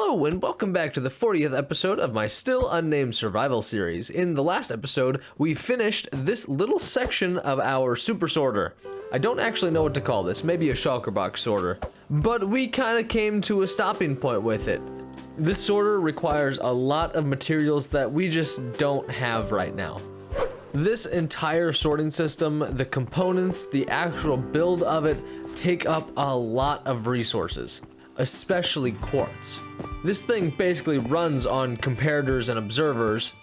Hello and welcome back to the 40th episode of my still unnamed survival series. In the last episode, we finished this little section of our super sorter. I don't actually know what to call this, maybe a shulker box sorter. But we kind of came to a stopping point with it. This sorter requires a lot of materials that we just don't have right now. This entire sorting system, the components, the actual build of it, take up a lot of resources, especially quartz. This thing basically runs on comparators and observers.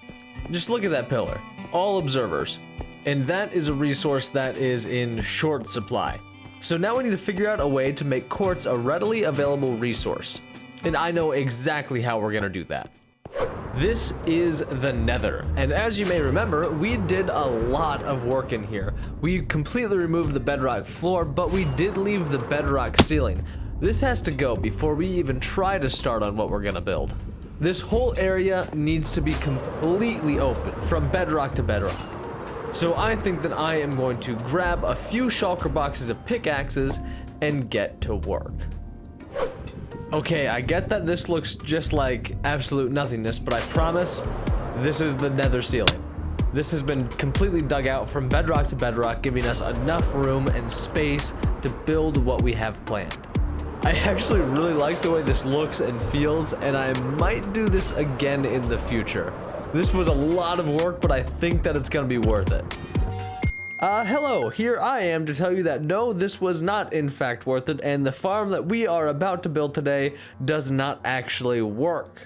Just look at that pillar, all observers. And that is a resource that is in short supply. So now we need to figure out a way to make quartz a readily available resource. And I know exactly how we're gonna do that. This is the Nether, and as you may remember, we did a lot of work in here. We completely removed the bedrock floor, but we did leave the bedrock ceiling. This has to go before we even try to start on what we're gonna build. This whole area needs to be completely open, from bedrock to bedrock. So I think that I am going to grab a few shulker boxes of pickaxes and get to work. Okay, I get that this looks just like absolute nothingness, but I promise this is the Nether ceiling. This has been completely dug out from bedrock to bedrock, giving us enough room and space to build what we have planned. I actually really like the way this looks and feels, and I might do this again in the future. This was a lot of work, but I think that it's gonna be worth it. Hello, here I am to tell you that no, this was not in fact worth it, and the farm that we are about to build today does not actually work.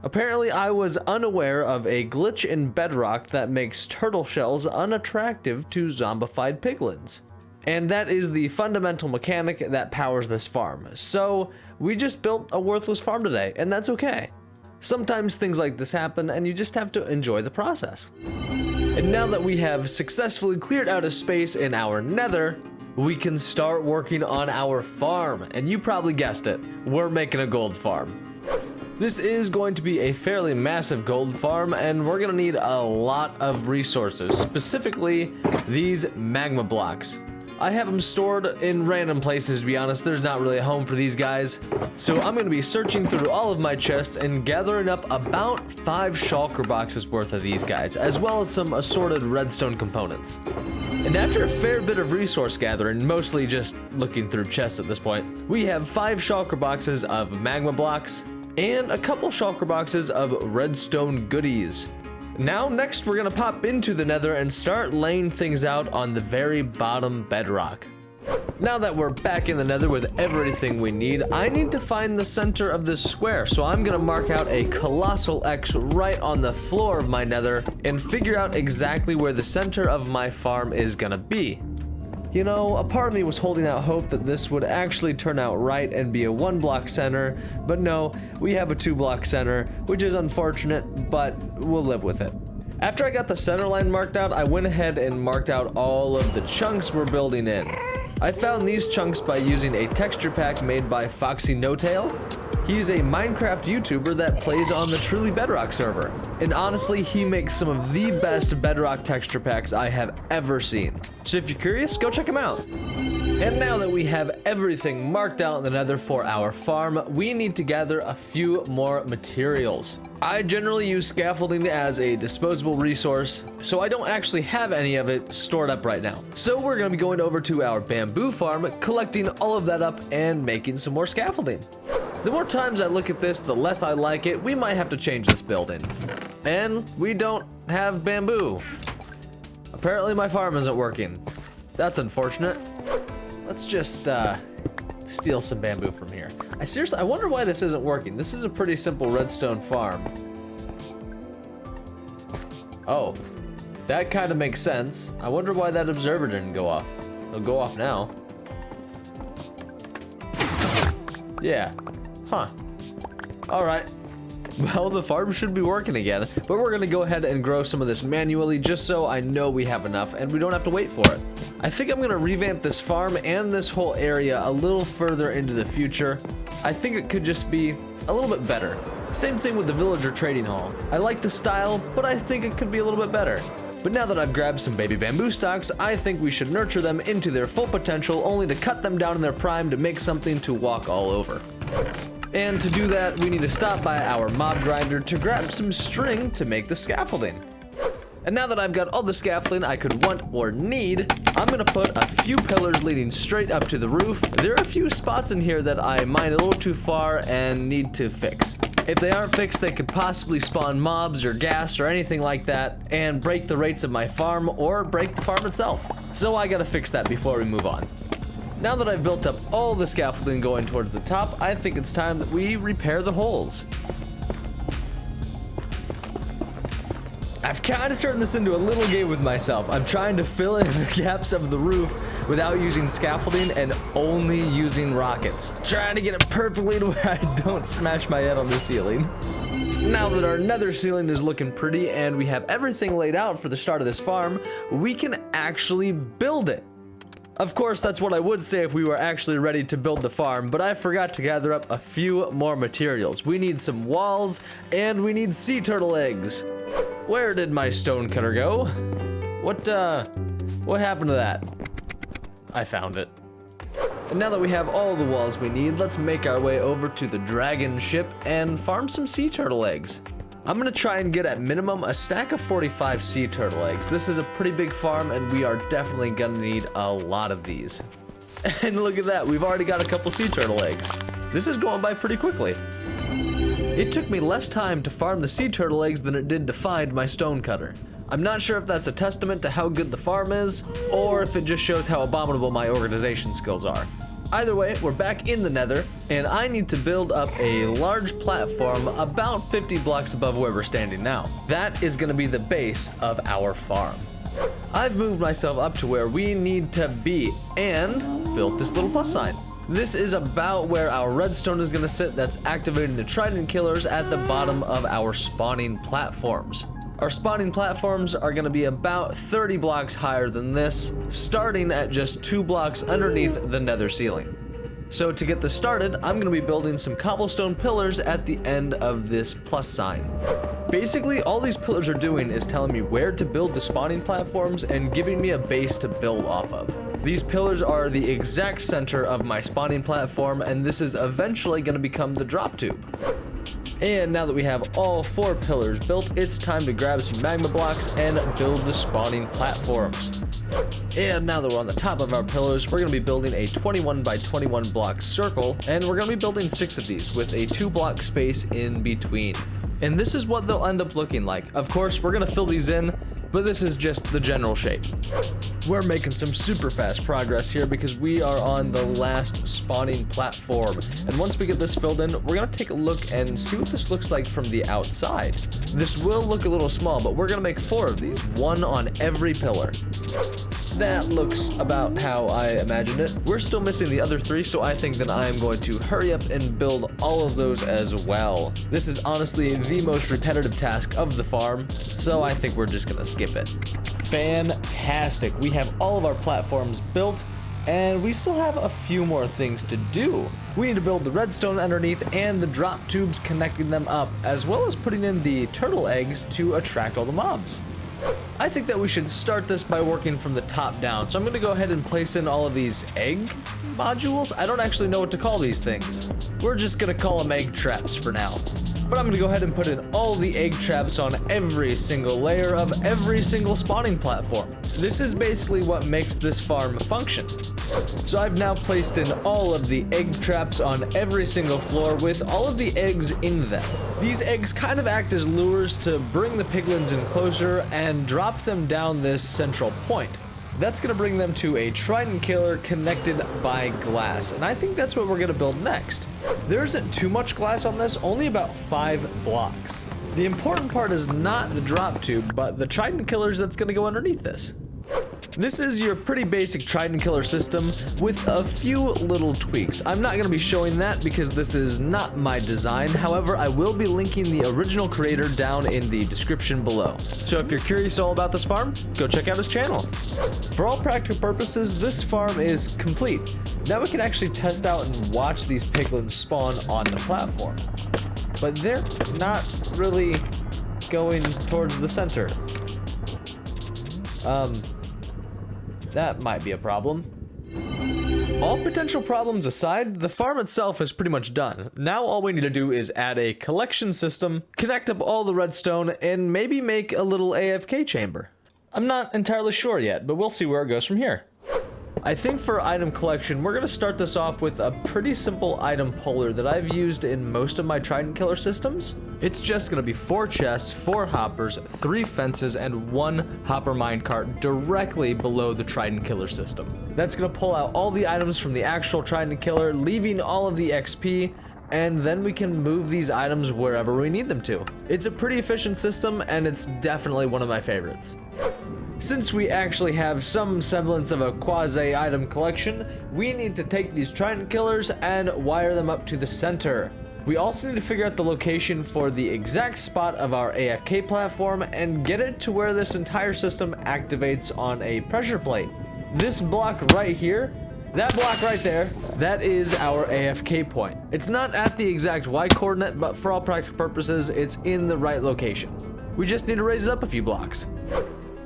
Apparently, I was unaware of a glitch in bedrock that makes turtle shells unattractive to zombified piglins. And that is the fundamental mechanic that powers this farm. So, we just built a worthless farm today, and that's okay. Sometimes things like this happen, and you just have to enjoy the process. And now that we have successfully cleared out a space in our Nether, we can start working on our farm. And you probably guessed it, we're making a gold farm. This is going to be a fairly massive gold farm, and we're gonna need a lot of resources, specifically these magma blocks. I have them stored in random places, to be honest. There's not really a home for these guys. So I'm going to be searching through all of my chests and gathering up about 5 shulker boxes worth of these guys, as well as some assorted redstone components. And after a fair bit of resource gathering, mostly just looking through chests at this point, we have 5 shulker boxes of magma blocks and a couple shulker boxes of redstone goodies. Now, next we're gonna pop into the Nether and start laying things out on the very bottom bedrock. Now that we're back in the Nether with everything we need, I need to find the center of this square, so I'm gonna mark out a colossal X right on the floor of my Nether and figure out exactly where the center of my farm is gonna be. You know, a part of me was holding out hope that this would actually turn out right and be a 1-block center, but no, we have a 2-block center, which is unfortunate, but we'll live with it. After I got the center line marked out, I went ahead and marked out all of the chunks we're building in. I found these chunks by using a texture pack made by Foxy No-Tail. He's a Minecraft YouTuber that plays on the Truly Bedrock server. And honestly, he makes some of the best Bedrock texture packs I have ever seen. So if you're curious, go check him out. And now that we have everything marked out in the Nether for our farm, we need to gather a few more materials. I generally use scaffolding as a disposable resource, so I don't actually have any of it stored up right now. So we're gonna be going over to our bamboo farm, collecting all of that up and making some more scaffolding. The more times I look at this, the less I like it. We might have to change this building. And we don't have bamboo. Apparently my farm isn't working. That's unfortunate. Let's just steal some bamboo from here. I wonder why this isn't working. This is a pretty simple redstone farm. Oh, that kind of makes sense. I wonder why that observer didn't go off. It'll go off now. Yeah. Huh. Alright. Well, the farm should be working again, but we're gonna go ahead and grow some of this manually just so I know we have enough and we don't have to wait for it. I think I'm gonna revamp this farm and this whole area a little further into the future. I think it could just be a little bit better. Same thing with the villager trading hall. I like the style, but I think it could be a little bit better. But now that I've grabbed some baby bamboo stalks, I think we should nurture them into their full potential, only to cut them down in their prime to make something to walk all over. And to do that, we need to stop by our mob grinder to grab some string to make the scaffolding. And now that I've got all the scaffolding I could want or need, I'm gonna put a few pillars leading straight up to the roof. There are a few spots in here that I mine a little too far and need to fix. If they aren't fixed, they could possibly spawn mobs or gas or anything like that and break the rates of my farm or break the farm itself. So I gotta fix that before we move on. Now that I've built up all the scaffolding going towards the top, I think it's time that we repair the holes. I've kind of turned this into a little game with myself. I'm trying to fill in the gaps of the roof without using scaffolding and only using rockets. Trying to get it perfectly to where I don't smash my head on the ceiling. Now that our nether ceiling is looking pretty and we have everything laid out for the start of this farm, we can actually build it. Of course, that's what I would say if we were actually ready to build the farm, but I forgot to gather up a few more materials. We need some walls and we need sea turtle eggs. Where did my stone cutter go? What happened to that? I found it. And now that we have all the walls we need, let's make our way over to the dragon ship and farm some sea turtle eggs. I'm gonna try and get at minimum a stack of 45 sea turtle eggs. This is a pretty big farm and we are definitely gonna need a lot of these. And look at that, we've already got a couple sea turtle eggs. This is going by pretty quickly. It took me less time to farm the sea turtle eggs than it did to find my stone cutter. I'm not sure if that's a testament to how good the farm is, or if it just shows how abominable my organization skills are. Either way, we're back in the nether, and I need to build up a large platform about 50 blocks above where we're standing now. That is going to be the base of our farm. I've moved myself up to where we need to be, and built this little plus sign. This is about where our redstone is going to sit that's activating the trident killers at the bottom of our spawning platforms. Our spawning platforms are going to be about 30 blocks higher than this, starting at just 2 blocks underneath the nether ceiling. So to get this started, I'm going to be building some cobblestone pillars at the end of this plus sign. Basically, all these pillars are doing is telling me where to build the spawning platforms and giving me a base to build off of. These pillars are the exact center of my spawning platform, and this is eventually going to become the drop tube. And now that we have all 4 pillars built, it's time to grab some magma blocks and build the spawning platforms. And now that we're on the top of our pillars, we're going to be building a 21 by 21 block circle, and we're going to be building 6 of these with a 2 block space in between. And this is what they'll end up looking like. Of course, we're going to fill these in, but this is just the general shape. We're making some super fast progress here because we are on the last spawning platform. And once we get this filled in, we're gonna take a look and see what this looks like from the outside. This will look a little small, but we're gonna make 4 of these, 1 on every pillar. That looks about how I imagined it. We're still missing the other 3, so I think that I am going to hurry up and build all of those as well. This is honestly the most repetitive task of the farm, so I think we're just gonna skip it. Fantastic. We have all of our platforms built, and we still have a few more things to do. We need to build the redstone underneath and the drop tubes connecting them up, as well as putting in the turtle eggs to attract all the mobs. I think that we should start this by working from the top down. So I'm going to go ahead and place in all of these egg modules. I don't actually know what to call these things. We're just going to call them egg traps for now. But I'm going to go ahead and put in all the egg traps on every single layer of every single spawning platform. This is basically what makes this farm function. So I've now placed in all of the egg traps on every single floor with all of the eggs in them. These eggs kind of act as lures to bring the piglins in closer and drop them down this central point. That's going to bring them to a trident killer connected by glass, and I think that's what we're going to build next. There isn't too much glass on this, only about 5 blocks. The important part is not the drop tube, but the trident killers that's going to go underneath this. This is your pretty basic trident killer system with a few little tweaks. I'm not going to be showing that because this is not my design. However, I will be linking the original creator down in the description below. So if you're curious all about this farm, go check out his channel. For all practical purposes, this farm is complete. Now we can actually test out and watch these piglins spawn on the platform. But they're not really going towards the center. That might be a problem. All potential problems aside, the farm itself is pretty much done. Now all we need to do is add a collection system, connect up all the redstone, and maybe make a little AFK chamber. I'm not entirely sure yet, but we'll see where it goes from here. I think for item collection, we're going to start this off with a pretty simple item puller that I've used in most of my Trident Killer systems. It's just going to be 4 chests, 4 hoppers, 3 fences, and 1 hopper minecart directly below the Trident Killer system. That's going to pull out all the items from the actual Trident Killer, leaving all of the XP, and then we can move these items wherever we need them to. It's a pretty efficient system, and it's definitely one of my favorites. Since we actually have some semblance of a quasi-item collection, we need to take these Trident Killers and wire them up to the center. We also need to figure out the location for the exact spot of our AFK platform and get it to where this entire system activates on a pressure plate. This block right here, that block right there, that is our AFK point. It's not at the exact Y coordinate, but for all practical purposes, it's in the right location. We just need to raise it up a few blocks.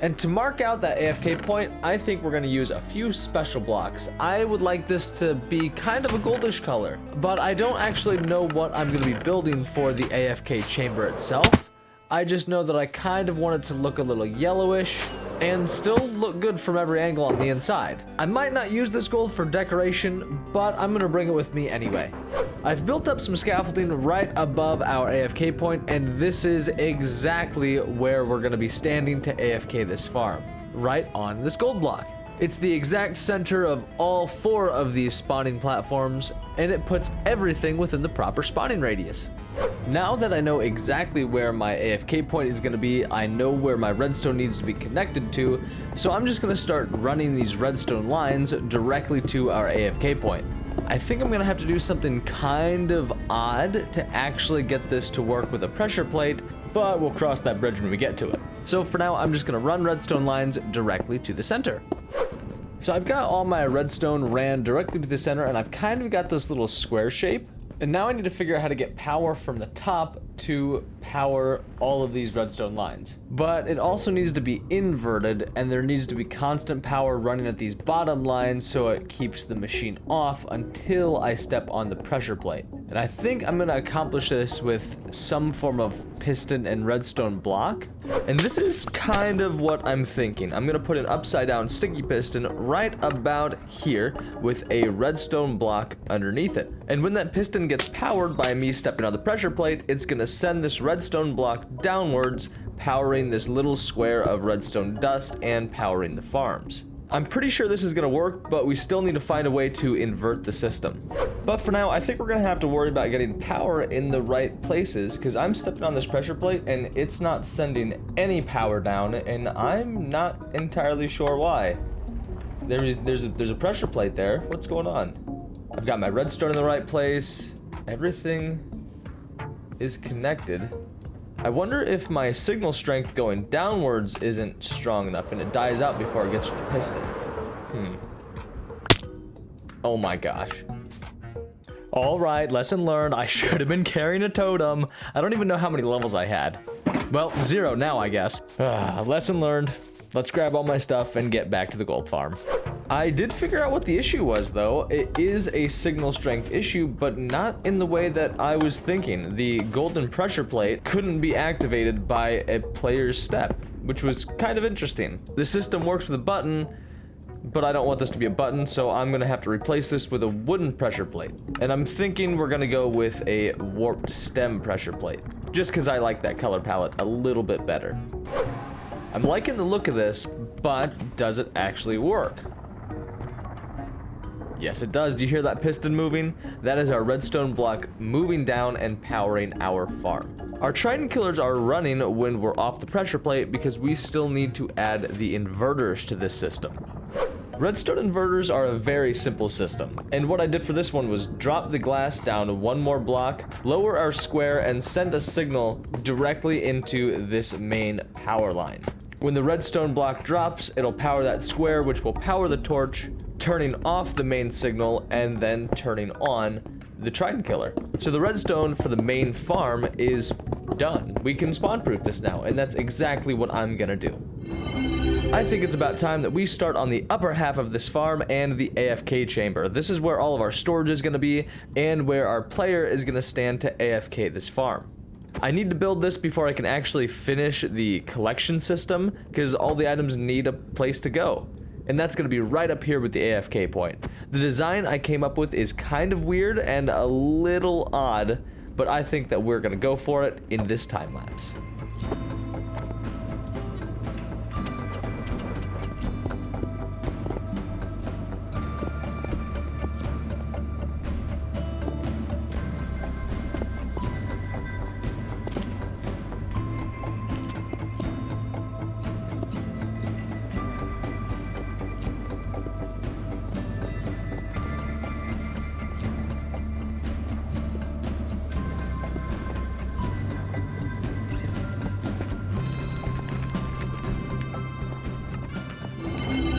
And to mark out that AFK point, I think we're going to use a few special blocks. I would like this to be kind of a goldish color, but I don't actually know what I'm going to be building for the AFK chamber itself. I just know that I kind of want it to look a little yellowish and still look good from every angle on the inside. I might not use this gold for decoration, but I'm going to bring it with me anyway. I've built up some scaffolding right above our AFK point, and this is exactly where we're going to be standing to AFK this farm, right on this gold block. It's the exact center of all 4 of these spawning platforms, and it puts everything within the proper spawning radius. Now that I know exactly where my AFK point is going to be, I know where my redstone needs to be connected to, so I'm just going to start running these redstone lines directly to our AFK point. I think I'm going to have to do something kind of odd to actually get this to work with a pressure plate, but we'll cross that bridge when we get to it. So for now, I'm just going to run redstone lines directly to the center. So I've got all my redstone ran directly to the center, and I've kind of got this little square shape. And now I need to figure out how to get power from the top to power all of these redstone lines. But it also needs to be inverted, and there needs to be constant power running at these bottom lines so it keeps the machine off until I step on the pressure plate. And I think I'm going to accomplish this with some form of piston and redstone block. And this is kind of what I'm thinking. I'm going to put an upside down sticky piston right about here with a redstone block underneath it. And when that piston gets powered by me stepping on the pressure plate, it's going to send this redstone block downwards, powering this little square of redstone dust and powering the farms. I'm pretty sure this is going to work, but we still need to find a way to invert the system. But for now, I think we're going to have to worry about getting power in the right places, because I'm stepping on this pressure plate and it's not sending any power down, and I'm not entirely sure why. There's a pressure plate there. What's going on? I've got my redstone in the right place. Everything is connected. I wonder if my signal strength going downwards isn't strong enough and it dies out before it gets to the piston. Oh my gosh. Alright, lesson learned. I should have been carrying a totem. I don't even know how many levels I had. Well, 0 now, I guess. Lesson learned. Let's grab all my stuff and get back to the gold farm. I did figure out what the issue was, though. It is a signal strength issue, but not in the way that I was thinking. The golden pressure plate couldn't be activated by a player's step, which was kind of interesting. The system works with a button, but I don't want this to be a button, so I'm gonna have to replace this with a wooden pressure plate. And I'm thinking we're gonna go with a warped stem pressure plate, just because I like that color palette a little bit better. I'm liking the look of this, but does it actually work? Yes, it does. Do you hear that piston moving? That is our redstone block moving down and powering our farm. Our Trident Killers are running when we're off the pressure plate because we still need to add the inverters to this system. Redstone inverters are a very simple system, and what I did for this one was drop the glass down 1 more block, lower our square, and send a signal directly into this main power line. When the redstone block drops, it'll power that square, which will power the torch, turning off the main signal and then turning on the Trident Killer. So the redstone for the main farm is done. We can spawn proof this now, and that's exactly what I'm gonna do. I think it's about time that we start on the upper half of this farm and the AFK chamber. This is where all of our storage is going to be and where our player is going to stand to AFK this farm. I need to build this before I can actually finish the collection system because all the items need a place to go. And that's going to be right up here with the AFK point. The design I came up with is kind of weird and a little odd, but I think that we're going to go for it in this time lapse.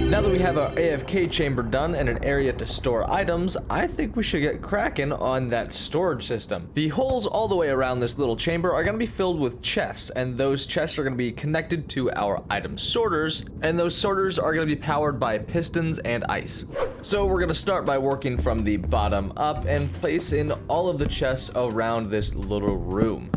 Now that we have our AFK chamber done and an area to store items, I think we should get cracking on that storage system. The holes all the way around this little chamber are going to be filled with chests, and those chests are going to be connected to our item sorters, and those sorters are going to be powered by pistons and ice. So we're going to start by working from the bottom up and place in all of the chests around this little room.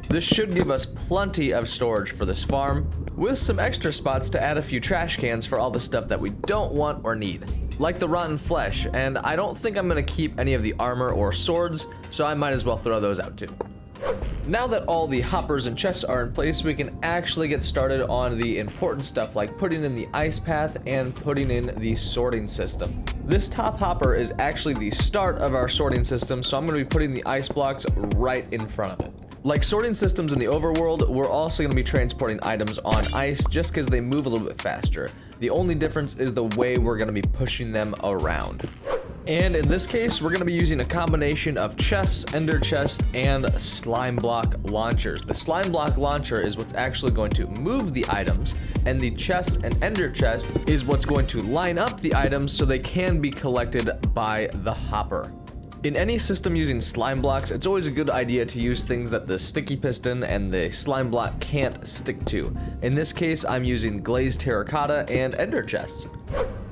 This should give us plenty of storage for this farm, with some extra spots to add a few trash cans for all the stuff that we don't want or need, like the rotten flesh, and I don't think I'm going to keep any of the armor or swords, so I might as well throw those out too. Now that all the hoppers and chests are in place, we can actually get started on the important stuff like putting in the ice path and putting in the sorting system. This top hopper is actually the start of our sorting system, so I'm going to be putting the ice blocks right in front of it. Like sorting systems in the overworld, we're also going to be transporting items on ice just because they move a little bit faster. The only difference is the way we're going to be pushing them around. And in this case, we're going to be using a combination of chests, ender chests, and slime block launchers. The slime block launcher is what's actually going to move the items, and the chest and ender chest is what's going to line up the items so they can be collected by the hopper. In any system using slime blocks, it's always a good idea to use things that the sticky piston and the slime block can't stick to. In this case, I'm using glazed terracotta and ender chests.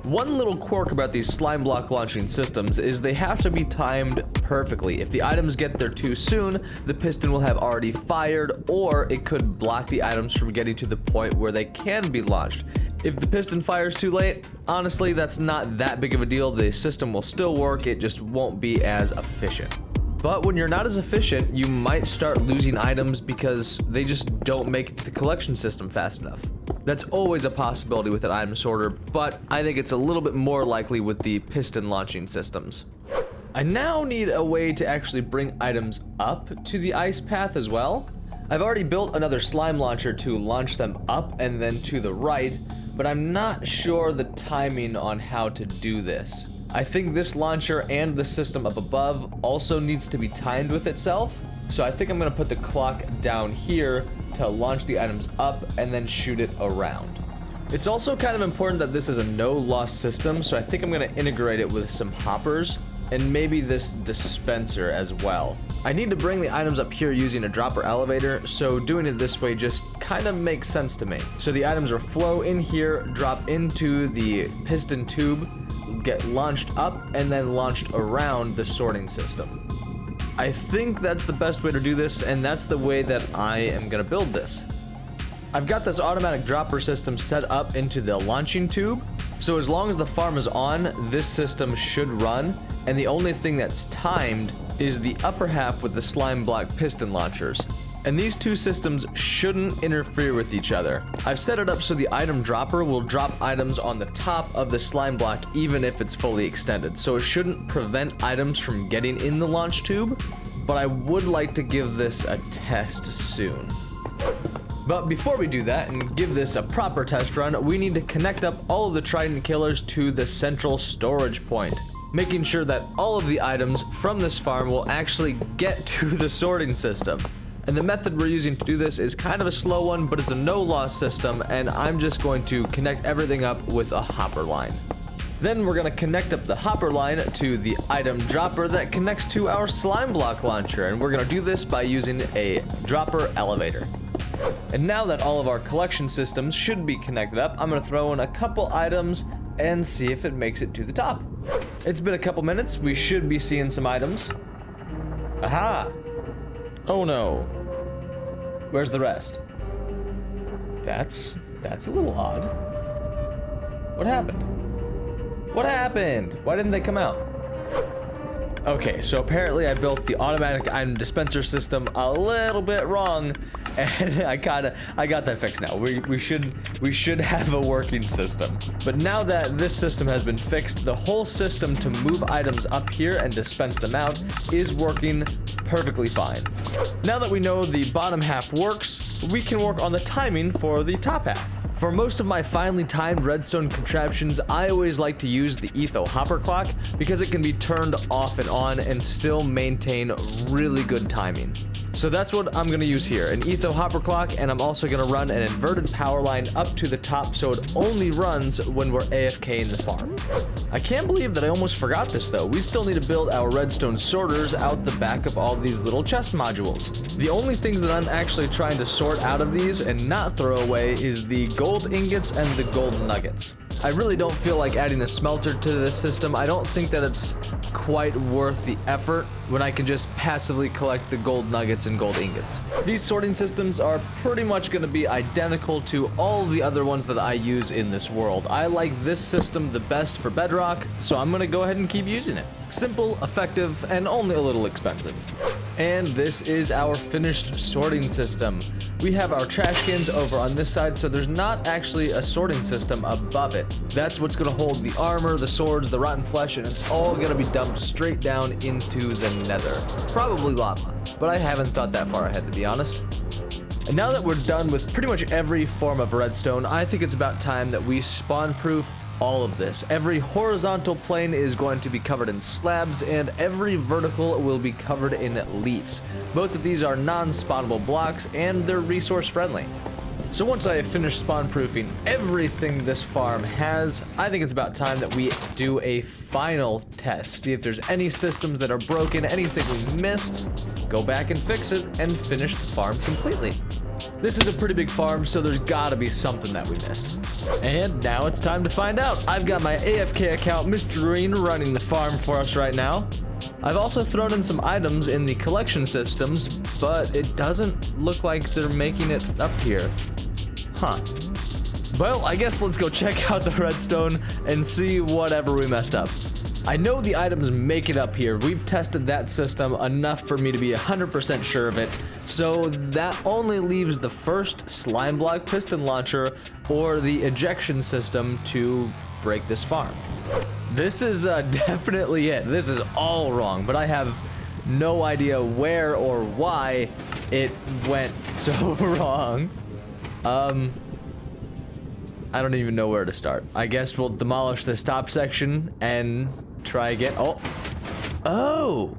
One little quirk about these slime block launching systems is they have to be timed perfectly. If the items get there too soon, the piston will have already fired, or it could block the items from getting to the point where they can be launched. If the piston fires too late, honestly, that's not that big of a deal. The system will still work, it just won't be as efficient. But when you're not as efficient, you might start losing items because they just don't make it to the collection system fast enough. That's always a possibility with an item sorter, but I think it's a little bit more likely with the piston launching systems. I now need a way to actually bring items up to the ice path as well. I've already built another slime launcher to launch them up and then to the right, but I'm not sure the timing on how to do this. I think this launcher and the system up above also needs to be timed with itself, so I think I'm going to put the clock down here to launch the items up and then shoot it around. It's also kind of important that this is a no-loss system, so I think I'm going to integrate it with some hoppers and maybe this dispenser as well. I need to bring the items up here using a dropper elevator, so doing it this way just kind of makes sense to me. So the items will flow in here, drop into the piston tube, get launched up, and then launched around the sorting system. I think that's the best way to do this, and that's the way that I am going to build this. I've got this automatic dropper system set up into the launching tube, so as long as the farm is on, this system should run, and the only thing that's timed is the upper half with the slime block piston launchers. And these two systems shouldn't interfere with each other. I've set it up so the item dropper will drop items on the top of the slime block even if it's fully extended, so it shouldn't prevent items from getting in the launch tube, but I would like to give this a test soon. But before we do that and give this a proper test run, we need to connect up all of the Trident killers to the central storage point, making sure that all of the items from this farm will actually get to the sorting system. And the method we're using to do this is kind of a slow one, but it's a no-loss system, and I'm just going to connect everything up with a hopper line. Then we're going to connect up the hopper line to the item dropper that connects to our slime block launcher, and we're going to do this by using a dropper elevator. And now that all of our collection systems should be connected up, I'm gonna throw in a couple items and see if it makes it to the top. It's been a couple minutes, we should be seeing some items. Aha! Oh no. Where's the rest? That's a little odd. What happened? What happened? Why didn't they come out? Okay, so apparently I built the automatic item dispenser system a little bit wrong, and I got that fixed now. We should have a working system. But now that this system has been fixed, the whole system to move items up here and dispense them out is working perfectly fine. Now that we know the bottom half works, we can work on the timing for the top half. For most of my finely timed redstone contraptions, I always like to use the Etho hopper clock because it can be turned off and on and still maintain really good timing. So that's what I'm gonna use here, an Etho hopper clock, and I'm also gonna run an inverted power line up to the top so it only runs when we're AFK in the farm. I can't believe that I almost forgot this though. We still need to build our redstone sorters out the back of all these little chest modules. The only things that I'm actually trying to sort out of these and not throw away is the gold ingots and the gold nuggets. I really don't feel like adding a smelter to this system. I don't think that it's quite worth the effort when I can just passively collect the gold nuggets and gold ingots. These sorting systems are pretty much going to be identical to all the other ones that I use in this world. I like this system the best for Bedrock, so I'm going to go ahead and keep using it. Simple, effective, and only a little expensive. And this is our finished sorting system. We have our trash cans over on this side, so there's not actually a sorting system above it. That's what's gonna hold the armor, the swords, the rotten flesh, and it's all gonna be dumped straight down into the nether. Probably lava, but I haven't thought that far ahead, to be honest. And now that we're done with pretty much every form of redstone, I think it's about time that we spawn-proof all of this. Every horizontal plane is going to be covered in slabs, and every vertical will be covered in leaves. Both of these are non-spawnable blocks, and they're resource friendly. So once I have finished spawn-proofing everything this farm has, I think it's about time that we do a final test. See if there's any systems that are broken, anything we missed, go back and fix it, and finish the farm completely. This is a pretty big farm, so there's gotta be something that we missed. And now it's time to find out. I've got my AFK account, Mr. Green, running the farm for us right now. I've also thrown in some items in the collection systems, but it doesn't look like they're making it up here. Huh. Well, I guess let's go check out the redstone and see whatever we messed up. I know the items make it up here. We've tested that system enough for me to be 100% sure of it. So that only leaves the first slime block piston launcher or the ejection system to break this farm. This is definitely it. This is all wrong, but I have no idea where or why it went so wrong. I don't even know where to start. I guess we'll demolish this top section and try again. Oh,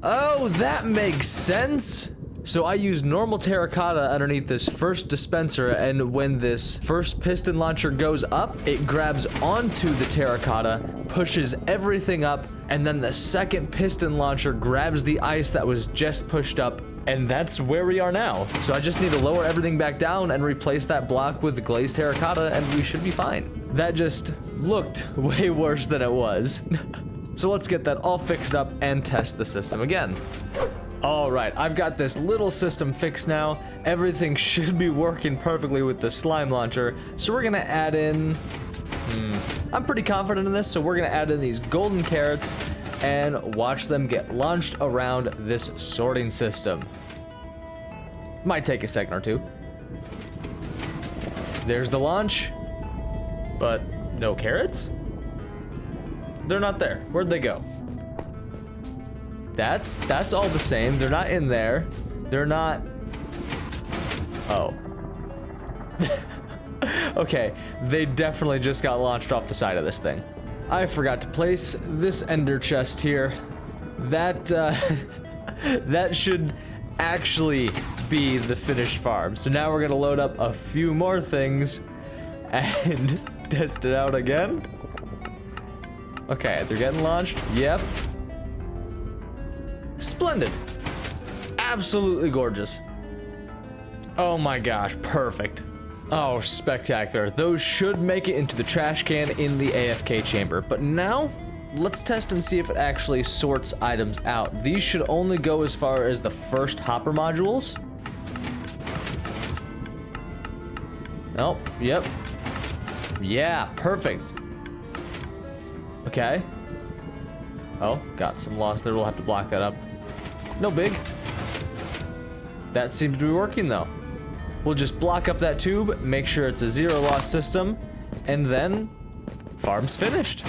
that makes sense. So I used normal terracotta underneath this first dispenser, and when this first piston launcher goes up, it grabs onto the terracotta, pushes everything up, and then the second piston launcher grabs the ice that was just pushed up, and that's where we are now. So I just need to lower everything back down and replace that block with glazed terracotta, and we should be fine. That just looked way worse than it was. So let's get that all fixed up and test the system again. All right, I've got this little system fixed now. Everything should be working perfectly with the slime launcher. So we're gonna add in, I'm pretty confident in this, so we're gonna add in these golden carrots and watch them get launched around this sorting system. Might take a second or two. There's the launch, but no carrots? They're not there. Where'd they go? That's all the same. They're not in there. They're not. Oh. Okay, they definitely just got launched off the side of this thing. I forgot to place this ender chest here. That that should actually be the finished farm. So now we're gonna load up a few more things and test it out again. Okay, they're getting launched. Yep. Splendid. Absolutely gorgeous. Oh my gosh, perfect. Oh, spectacular. Those should make it into the trash can in the AFK chamber. But now, let's test and see if it actually sorts items out. These should only go as far as the first hopper modules. Nope, yep. Yeah, perfect. Okay. Oh, got some loss there. We'll have to block that up. No big. That seems to be working though. We'll just block up that tube, make sure it's a zero loss system, and then farm's finished.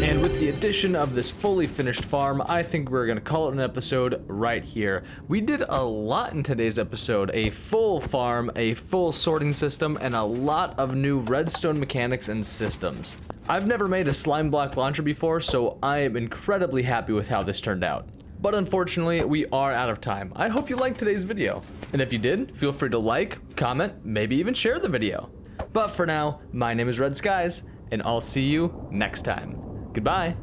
And with the addition of this fully finished farm, I think we're gonna call it an episode right here. We did a lot in today's episode, a full farm, a full sorting system, and a lot of new redstone mechanics and systems. I've never made a slime block launcher before, so I am incredibly happy with how this turned out. But unfortunately, we are out of time. I hope you liked today's video. And if you did, feel free to like, comment, maybe even share the video. But for now, my name is Red Skies, and I'll see you next time. Goodbye.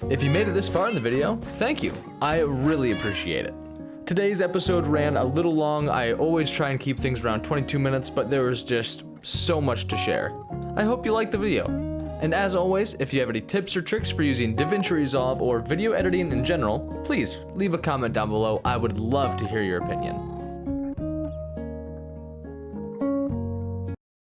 If you made it this far in the video, thank you. I really appreciate it. Today's episode ran a little long. I always try and keep things around 22 minutes, but there was just so much to share. I hope you liked the video. And as always, if you have any tips or tricks for using DaVinci Resolve or video editing in general, please leave a comment down below. I would love to hear your opinion.